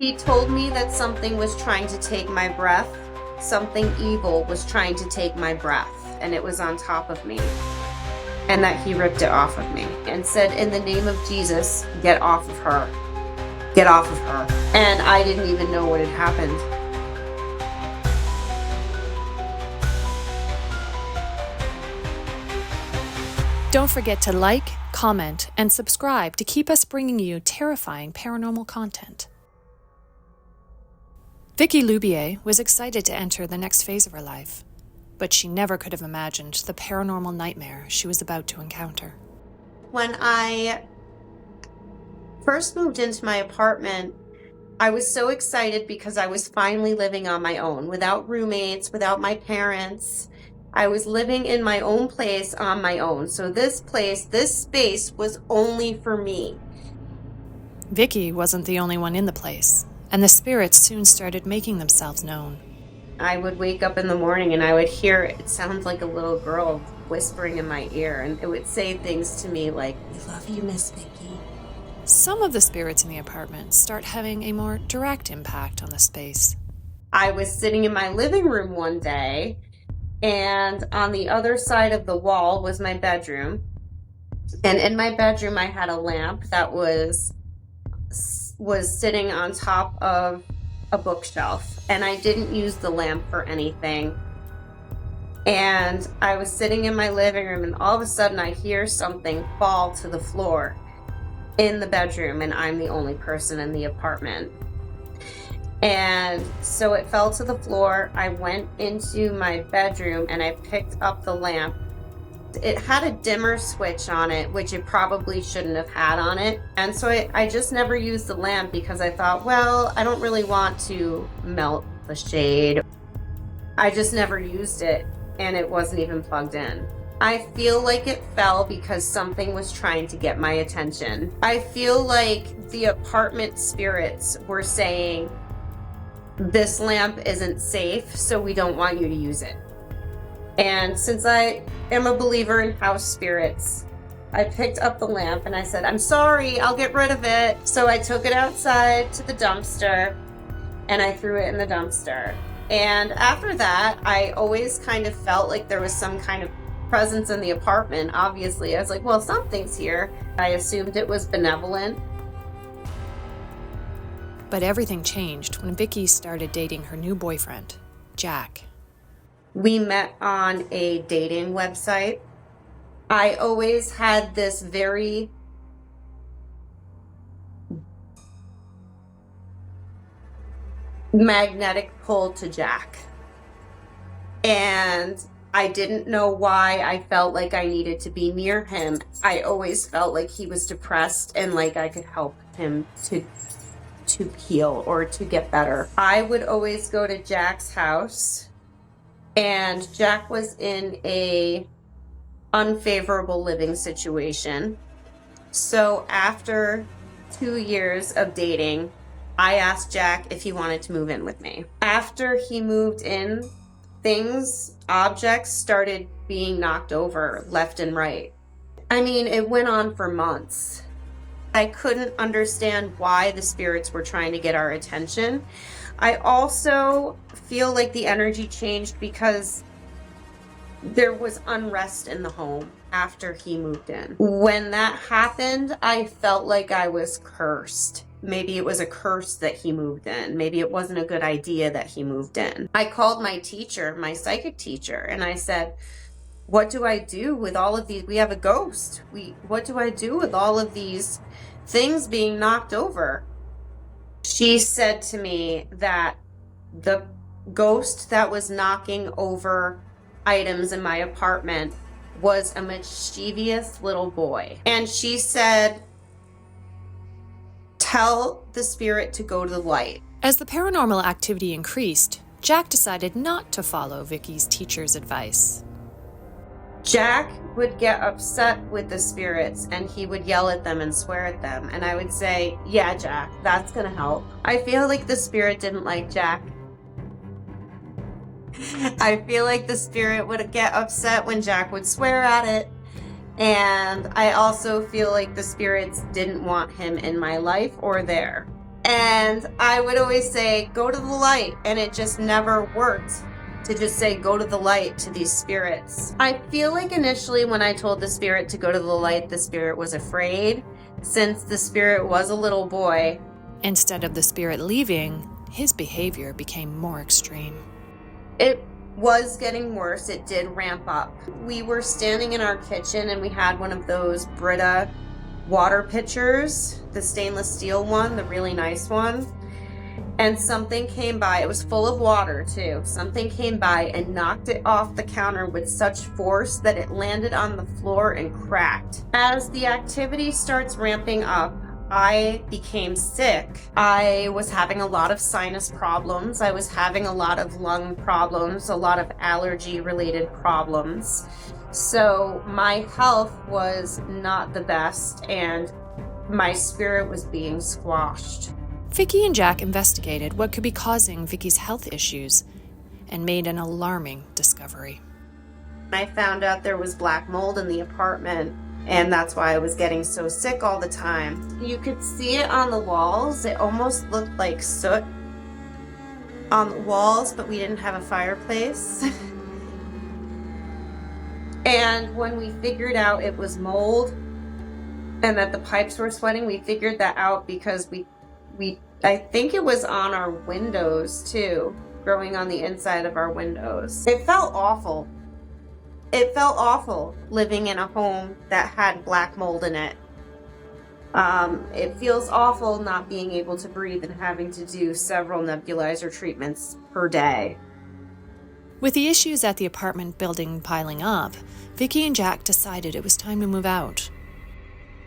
He told me that something was trying to take my breath. Something evil was trying to take my breath, and it was on top of me. And that he ripped it off of me and said, "In the name of Jesus, get off of her. Get off of her." And I didn't even know what had happened. Don't forget to like, comment, and subscribe to keep us bringing you terrifying paranormal content. Vicki Lubier was excited to enter the next phase of her life, but she never could have imagined the paranormal nightmare she was about to encounter. When I first moved into my apartment, I was so excited because I was finally living on my own, without roommates, without my parents. I was living in my own place on my own. So this space was only for me. Vicki wasn't the only one in the place, and the spirits soon started making themselves known. I would wake up in the morning and I would hear, it sounds like a little girl whispering in my ear, and it would say things to me like, "We love you, Miss Vicki." Some of the spirits in the apartment start having a more direct impact on the space. I was sitting in my living room one day, and on the other side of the wall was my bedroom. And in my bedroom, I had a lamp that was sitting on top of a bookshelf, and I didn't use the lamp for anything. And I was sitting in my living room, and all of a sudden I hear something fall to the floor in the bedroom, and I'm the only person in the apartment. And so it fell to the floor. I went into my bedroom and I picked up the lamp. It had a dimmer switch on it, which it probably shouldn't have had on it. And so I just never used the lamp because I thought, well, I don't really want to melt the shade. I just never used it, and it wasn't even plugged in. I feel like it fell because something was trying to get my attention. I feel like the apartment spirits were saying, "This lamp isn't safe, so we don't want you to use it." And since I am a believer in house spirits, I picked up the lamp and I said, "I'm sorry, I'll get rid of it." So I took it outside to the dumpster and I threw it in the dumpster. And after that, I always kind of felt like there was some kind of presence in the apartment. Obviously, I was like, well, something's here. I assumed it was benevolent. But everything changed when Vicki started dating her new boyfriend, Jack. We met on a dating website. I always had this very magnetic pull to Jack. And I didn't know why I felt like I needed to be near him. I always felt like he was depressed and like I could help him to heal or to get better. I would always go to Jack's house, and Jack was in a unfavorable living situation. So after 2 years of dating, I asked Jack if he wanted to move in with me. After he moved in, objects started being knocked over left and right. I mean, it went on for months. I couldn't understand why the spirits were trying to get our attention. I also feel like the energy changed because there was unrest in the home after he moved in. When that happened, I felt like I was cursed. Maybe it was a curse that he moved in. Maybe it wasn't a good idea that he moved in. I called my teacher, my psychic teacher, and I said, "What do I do with all of these? We have a ghost. What do I do with all of these things being knocked over?" She said to me that the ghost that was knocking over items in my apartment was a mischievous little boy. And she said, "Tell the spirit to go to the light." As the paranormal activity increased, Jack decided not to follow Vicki's teacher's advice. Jack would get upset with the spirits and he would yell at them and swear at them. And I would say, "Yeah, Jack, that's gonna help." I feel like the spirit didn't like Jack. I feel like the spirit would get upset when Jack would swear at it. And I also feel like the spirits didn't want him in my life or there. And I would always say, go to the light. And it just never worked to just say, go to the light to these spirits. I feel like initially when I told the spirit to go to the light, the spirit was afraid, since the spirit was a little boy. Instead of the spirit leaving, his behavior became more extreme. It was getting worse. It did ramp up. We were standing in our kitchen and we had one of those Brita water pitchers, the stainless steel one, the really nice one. And something came by. It was full of water too. Something came by and knocked it off the counter with such force that it landed on the floor and cracked. As the activity starts ramping up, I became sick. I was having a lot of sinus problems. I was having a lot of lung problems, a lot of allergy related problems. So my health was not the best and my spirit was being squashed. Vicki and Jack investigated what could be causing Vicki's health issues and made an alarming discovery. I found out there was black mold in the apartment, and that's why I was getting so sick all the time. You could see it on the walls. It almost looked like soot on the walls, but we didn't have a fireplace. And when we figured out it was mold and that the pipes were sweating, we figured that out because I think it was on our windows too, growing on the inside of our windows. It felt awful. It felt awful living in a home that had black mold in it. It feels awful not being able to breathe and having to do several nebulizer treatments per day. With the issues at the apartment building piling up, Vicki and Jack decided it was time to move out.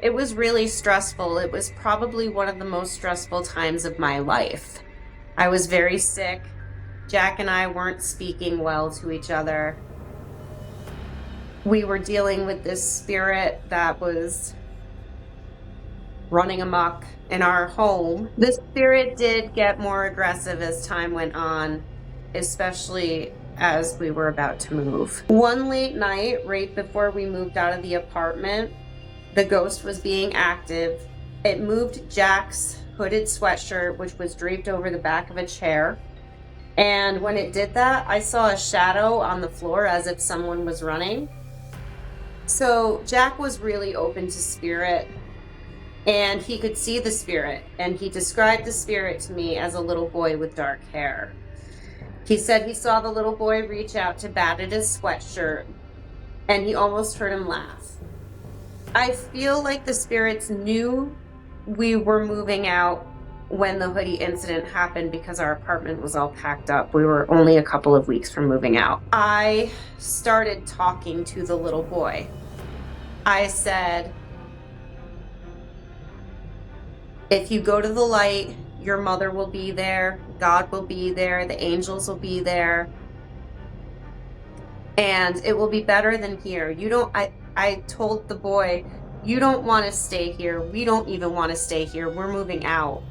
It was really stressful. It was probably one of the most stressful times of my life. I was very sick. Jack and I weren't speaking well to each other. We were dealing with this spirit that was running amok in our home. The spirit did get more aggressive as time went on, especially as we were about to move. One late night, right before we moved out of the apartment, the ghost was being active. It moved Jack's hooded sweatshirt, which was draped over the back of a chair. And when it did that, I saw a shadow on the floor as if someone was running. So Jack was really open to spirit, and he could see the spirit, and he described the spirit to me as a little boy with dark hair. He said he saw the little boy reach out to bat at his sweatshirt, and he almost heard him laugh. I feel like the spirits knew we were moving out when the hoodie incident happened because our apartment was all packed up. We were only a couple of weeks from moving out. I started talking to the little boy. I said, if you go to the light, your mother will be there, God will be there, the angels will be there, and it will be better than here. I told the boy, you don't want to stay here. We don't even want to stay here. We're moving out.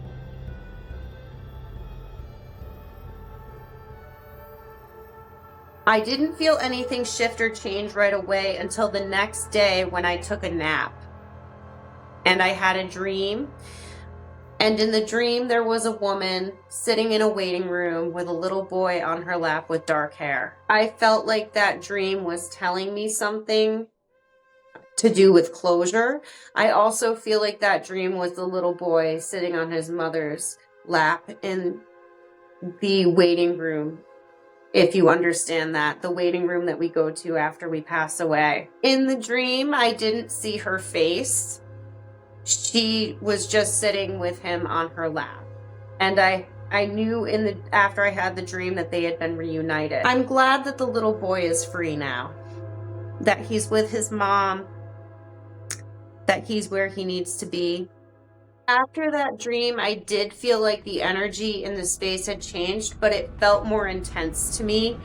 I didn't feel anything shift or change right away until the next day when I took a nap. And I had a dream. And in the dream, there was a woman sitting in a waiting room with a little boy on her lap with dark hair. I felt like that dream was telling me something to do with closure. I also feel like that dream was the little boy sitting on his mother's lap in the waiting room. If you understand that, the waiting room that we go to after we pass away. In the dream, I didn't see her face. She was just sitting with him on her lap. And I knew after I had the dream that they had been reunited. I'm glad that the little boy is free now. That he's with his mom. That he's where he needs to be. After that dream, I did feel like the energy in the space had changed, but it felt more intense to me.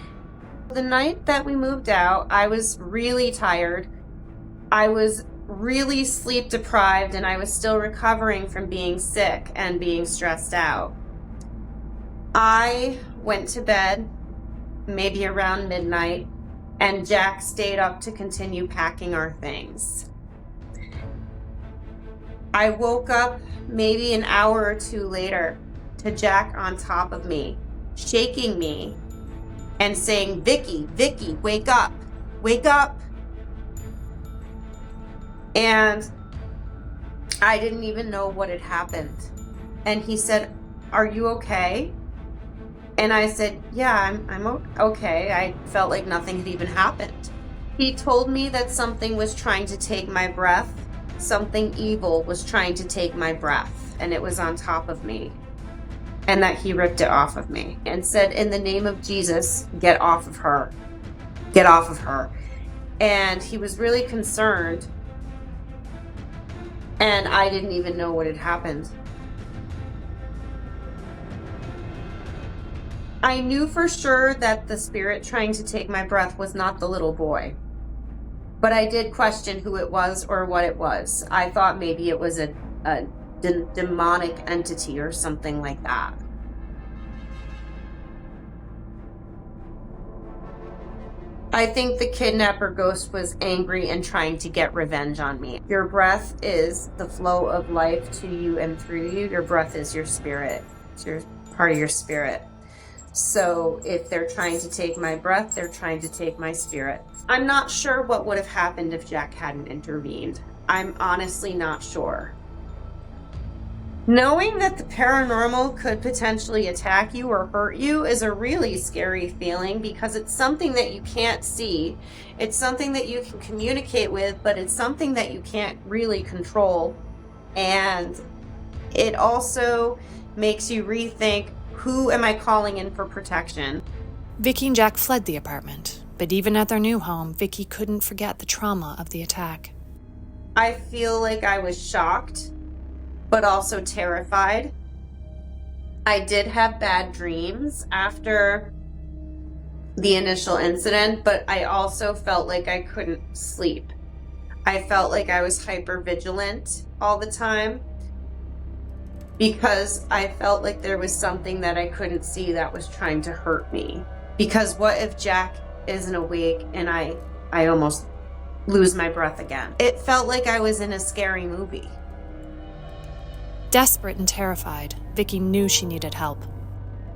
The night that we moved out, I was really tired. I was really sleep deprived, and I was still recovering from being sick and being stressed out. I went to bed maybe around midnight, and Jack stayed up to continue packing our things. I woke up maybe an hour or two later to Jack on top of me, shaking me and saying, "Vicki, Vicki, wake up, wake up." And I didn't even know what had happened. And he said, "Are you okay?" And I said, "Yeah, I'm okay." I felt like nothing had even happened. He told me that something was trying to take my breath. Something evil was trying to take my breath, and it was on top of me. And that he ripped it off of me and said, "In the name of Jesus, get off of her. Get off of her." And he was really concerned. And I didn't even know what had happened. I knew for sure that the spirit trying to take my breath was not the little boy. But I did question who it was or what it was. I thought maybe it was a demonic entity or something like that. I think the kidnapper ghost was angry and trying to get revenge on me. Your breath is the flow of life to you and through you. Your breath is your spirit. It's your part of your spirit. So if they're trying to take my breath, they're trying to take my spirit. I'm not sure what would have happened if Jack hadn't intervened. I'm honestly not sure. Knowing that the paranormal could potentially attack you or hurt you is a really scary feeling because it's something that you can't see. It's something that you can communicate with, but it's something that you can't really control. And it also makes you rethink, who am I calling in for protection? Vicki and Jack fled the apartment, but even at their new home, Vicki couldn't forget the trauma of the attack. I feel like I was shocked, but also terrified. I did have bad dreams after the initial incident, but I also felt like I couldn't sleep. I felt like I was hyper vigilant all the time because I felt like there was something that I couldn't see that was trying to hurt me. Because what if Jack isn't awake and I almost lose my breath again? It felt like I was in a scary movie. Desperate and terrified, Vicki knew she needed help.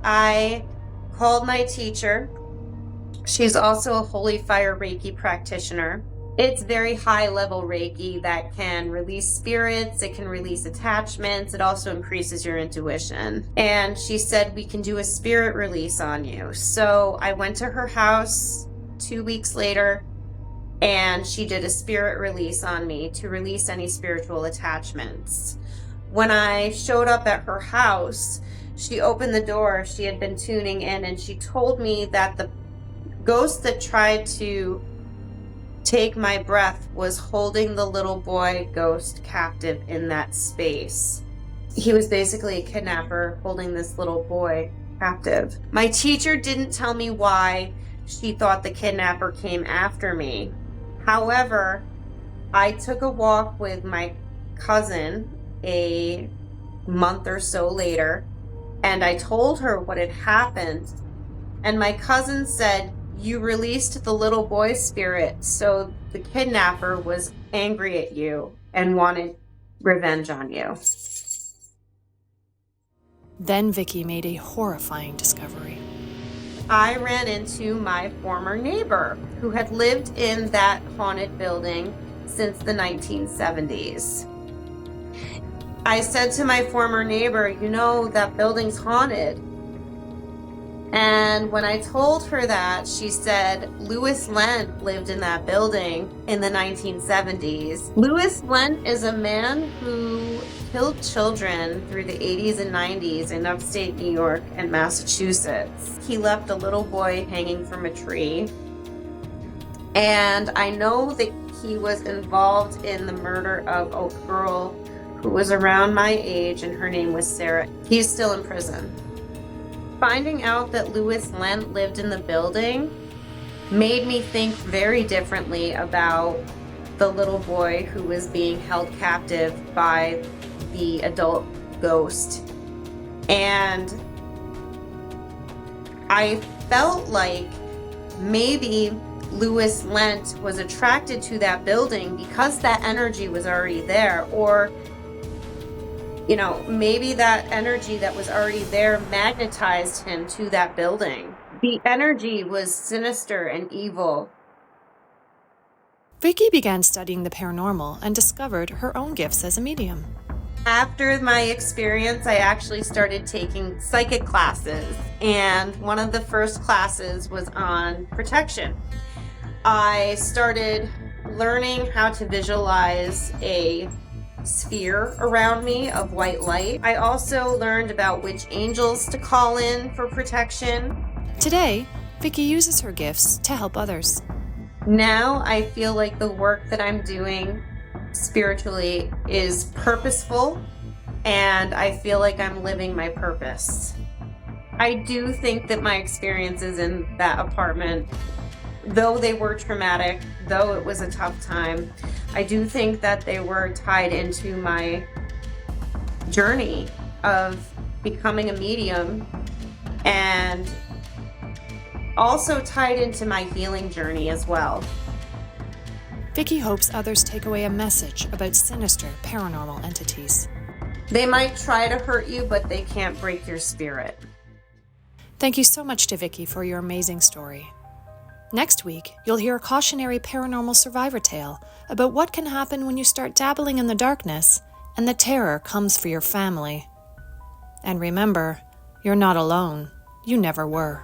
I called my teacher. She's also a Holy Fire Reiki practitioner. It's very high level Reiki that can release spirits, it can release attachments, it also increases your intuition. And she said, "We can do a spirit release on you." So I went to her house 2 weeks later, and she did a spirit release on me to release any spiritual attachments. When I showed up at her house, she opened the door. She had been tuning in, and she told me that the ghost that tried to take my breath was holding the little boy ghost captive in that space. He was basically a kidnapper holding this little boy captive. My teacher didn't tell me why she thought the kidnapper came after me. However, I took a walk with my cousin a month or so later, and I told her what had happened. And my cousin said, "You released the little boy spirit, so the kidnapper was angry at you and wanted revenge on you." Then Vicki made a horrifying discovery. I ran into my former neighbor who had lived in that haunted building since the 1970s. I said to my former neighbor, "You know, that building's haunted." And when I told her that, she said, "Louis Lent lived in that building in the 1970s. Louis Lent is a man who killed children through the 80s and 90s in upstate New York and Massachusetts. He left a little boy hanging from a tree. And I know that he was involved in the murder of a girl who was around my age, and her name was Sarah. He's still in prison." Finding out that Louis Lent lived in the building made me think very differently about the little boy who was being held captive by the adult ghost. And I felt like maybe Louis Lent was attracted to that building because that energy was already there, or Maybe that energy that was already there magnetized him to that building. The energy was sinister and evil. Vicki began studying the paranormal and discovered her own gifts as a medium. After my experience, I actually started taking psychic classes, and one of the first classes was on protection. I started learning how to visualize a sphere around me of white light. I also learned about which angels to call in for protection. Today, Vicki uses her gifts to help others. Now I feel like the work that I'm doing spiritually is purposeful, and I feel like I'm living my purpose. I do think that my experiences in that apartment, though they were traumatic, though it was a tough time, I do think that they were tied into my journey of becoming a medium, and also tied into my healing journey as well. Vicki hopes others take away a message about sinister paranormal entities. They might try to hurt you, but they can't break your spirit. Thank you so much to Vicki for your amazing story. Next week, you'll hear a cautionary paranormal survivor tale about what can happen when you start dabbling in the darkness and the terror comes for your family. And remember, you're not alone. You never were.